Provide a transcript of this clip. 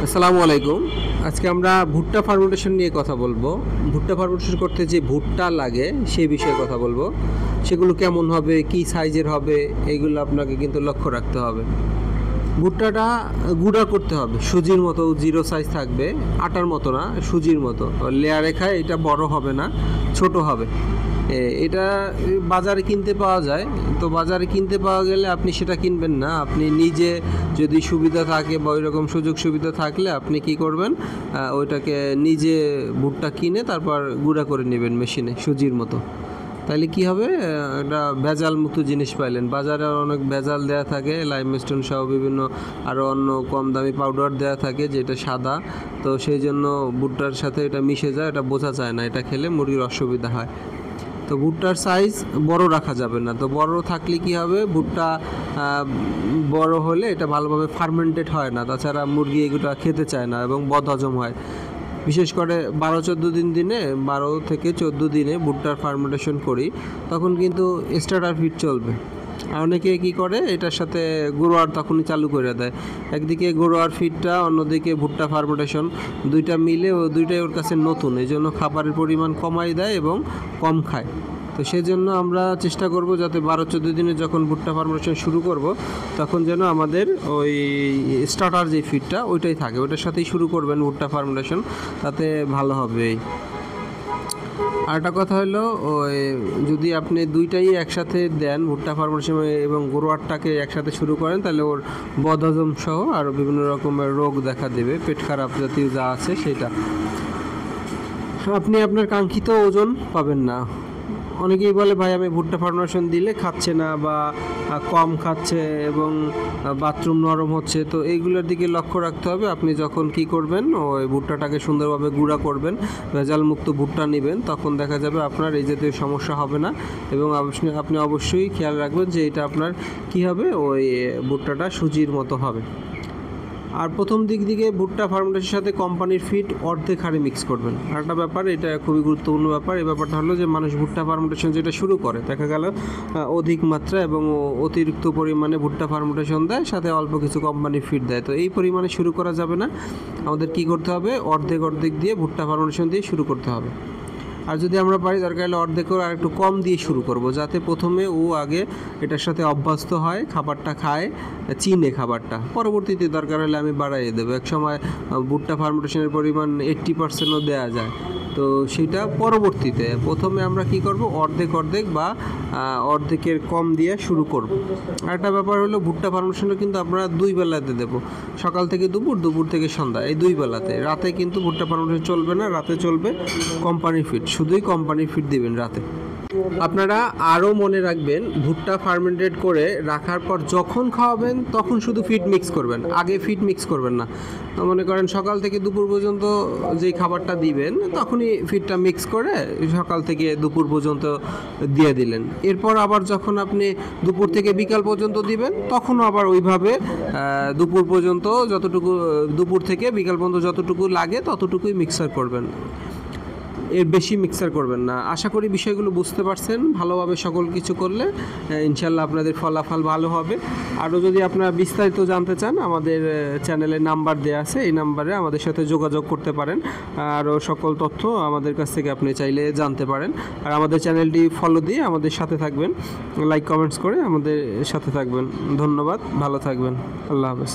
আসসালামু আলাইকুম। আজকে আমরা ভুট্টা ফার্মেন্টেশন নিয়ে কথা বলবো। ভুট্টা ফার্মেন্টেশন করতে যে ভুট্টা লাগে সেই বিষয়ে কথা বলবো। সেগুলো কেমন হবে, কি সাইজের হবে, এগুলো আপনাকে কিন্তু লক্ষ্য রাখতে হবে। ভুট্টাটা গুঁড়া করতে হবে, সুজির মতো জিরো সাইজ থাকবে, আটার মতো না, সুজির মতো। লেয়ারে খায়, এটা বড় হবে না, ছোট হবে। এটা বাজারে কিনতে পাওয়া যায়। তো বাজারে কিনতে পাওয়া গেলে আপনি সেটা কিনবেন না, আপনি নিজে যদি সুবিধা থাকে বা ওইরকম সুযোগ সুবিধা থাকলে আপনি কি করবেন, ওইটাকে নিজে ভুট্টা কিনে তারপর গুঁড়া করে নেবেন মেশিনে সুজির মতো। তাহলে কি হবে, একটা ভেজাল মুক্ত জিনিস পাইলেন। বাজারে অনেক ভেজাল দেওয়া থাকে, লাইমস্টোন সহ বিভিন্ন আরও অন্য কম দামি পাউডার দেওয়া থাকে যেটা সাদা। তো সেই জন্য ভুট্টার সাথে এটা মিশে যায়, এটা বোঝা যায় না, এটা খেলে মুরগির অসুবিধা হয়। তো ভুট্টার সাইজ বড় রাখা যাবে না। তো বড় থাকলে কি হবে, ভুট্টা বড় হলে এটা ভালোভাবে ফার্মেন্টেড হয় না, তাছাড়া মুরগি এগুলো খেতে চায় না এবং বদহজম হয়। বিশেষ করে 12-14 দিনে 12 থেকে 14 দিনে ভুট্টার ফার্মেন্টেশন করি, তখন কিন্তু স্টার্টার ফিড চলবে। অনেকে কি করে, এটার সাথে গুঁড়োয়ার তখনই চালু করে দেয়। একদিকে গুঁড়োয়ার ফিডটা, অন্যদিকে ভুট্টা ফার্মেন্টেশন, দুইটা মিলে দুইটাই ওর কাছে নতুন, এই জন্য খাবারের পরিমাণ কমাই দেয় এবং কম খায়। তো সেই জন্য আমরা চেষ্টা করব যাতে 12-14 দিনে যখন ভুট্টা ফার্মেন্টেশন শুরু করব তখন যেন আমাদের ওই স্টার্টার যে ফিডটা ওইটাই থাকে, ওইটার সাথেই শুরু করবেন ভুট্টা ফার্মেন্টেশন, তাতে ভালো হবে। আরেকটা কথা হলো, ওই যদি আপনি দুইটাই একসাথে দেন, ভুট্টা ফার্মেন্টেশন এবং গ্রোয়ারটাকে একসাথে শুরু করেন, তাহলে ওর বদহজম সহ আরও বিভিন্ন রকমের রোগ দেখা দেবে, পেট খারাপ জাতীয় যা আছে সেটা। আপনি আপনার কাঙ্ক্ষিত ওজন পাবেন না। অনেকেই বলে, ভাই আমি ভুট্টা ফার্মেন্টেশন দিলে খাচ্ছে না বা কম খাচ্ছে এবং বাথরুম নরম হচ্ছে। তো এইগুলোর দিকে লক্ষ্য রাখতে হবে। আপনি যখন কি করবেন, ওই ভুট্টাটাকে সুন্দরভাবে গুঁড়া করবেন, ভেজাল মুক্ত ভুট্টা নেবেন, তখন দেখা যাবে আপনার এই জাতীয় সমস্যা হবে না। এবং আপনি অবশ্যই খেয়াল রাখবেন যে এটা আপনার কি হবে, ওই ভুট্টাটা সুজির মতো হবে। আর প্রথম দিকে ভুট্টা ফার্মেন্টেশনের সাথে কোম্পানির ফিড অর্ধেক হারে মিক্স করবেন। আরেকটা ব্যাপার, এটা খুবই গুরুত্বপূর্ণ ব্যাপার। এই ব্যাপারটা হলো যে মানুষ ভুট্টা ফার্মেন্টেশন যেটা শুরু করে, দেখা গেল অধিক মাত্রা এবং অতিরিক্ত পরিমাণে ভুট্টা ফার্মেন্টেশন দেয়, সাথে অল্প কিছু কোম্পানির ফিড দেয়। তো এই পরিমাণে শুরু করা যাবে না, আমাদের কি করতে হবে, অর্ধেক দিয়ে ভুট্টা ফার্মেন্টেশন দিয়ে শুরু করতে হবে। আর যদি আমরা পারি, দরকার হলে অর্ধেক আর একটু কম দিয়ে শুরু করব, যাতে প্রথমে ও আগে এটার সাথে অভ্যস্ত হয়, খাবারটা খায়, চিনে খাবারটা। পরবর্তীতে দরকার হলে আমি বাড়াইয়ে দেবো। এক সময় ভুট্টা ফার্মেন্টেশনের পরিমাণ 80%ও দেওয়া যায়। তো সেটা পরবর্তীতে, প্রথমে আমরা কি করব, অর্ধেক বা অর্ধেকের কম দিয়ে শুরু করব। আরেকটা ব্যাপার হলো, ভুট্টা ফার্মেন্টেশনটা কিন্তু আমরা 2 বেলাতে দেবো, সকাল থেকে দুপুর, দুপুর থেকে সন্ধ্যা, এই 2 বেলাতে। রাতে কিন্তু ভুট্টা ফার্মেন্টেশন চলবে না, রাতে চলবে কোম্পানির ফিড, শুধুই কোম্পানির ফিড দিবেন রাতে। আপনারা আরও মনে রাখবেন, ভুট্টা ফার্মেন্টেড করে রাখার পর যখন খাওয়াবেন তখন শুধু ফিড মিক্স করবেন, আগে ফিড মিক্স করবেন না। মনে করেন সকাল থেকে দুপুর পর্যন্ত যেই খাবারটা দিবেন তখনই ফিডটা মিক্স করে সকাল থেকে দুপুর পর্যন্ত দিয়ে দিলেন। এরপর আবার যখন আপনি দুপুর থেকে বিকাল পর্যন্ত দিবেন, তখনও আবার ওইভাবে দুপুর পর্যন্ত যতটুকু, দুপুর থেকে বিকাল পর্যন্ত যতটুকু লাগে ততটুকুই মিক্সার করবেন, এর বেশি মিক্সার করবেন না। আশা করি বিষয়গুলো বুঝতে পারছেন। ভালোভাবে সকল কিছু করলে ইনশাল্লাহ আপনাদের ফলাফল ভালো হবে। আরও যদি আপনারা বিস্তারিত জানতে চান, আমাদের চ্যানেলে নাম্বার দেওয়া আছে, এই নাম্বারে আমাদের সাথে যোগাযোগ করতে পারেন। আরও সকল তথ্য আমাদের কাছ থেকে আপনি চাইলে জানতে পারেন। আর আমাদের চ্যানেলটি ফলো দিয়ে আমাদের সাথে থাকবেন, লাইক কমেন্টস করে আমাদের সাথে থাকবেন। ধন্যবাদ, ভালো থাকবেন, আল্লাহ হাফেজ।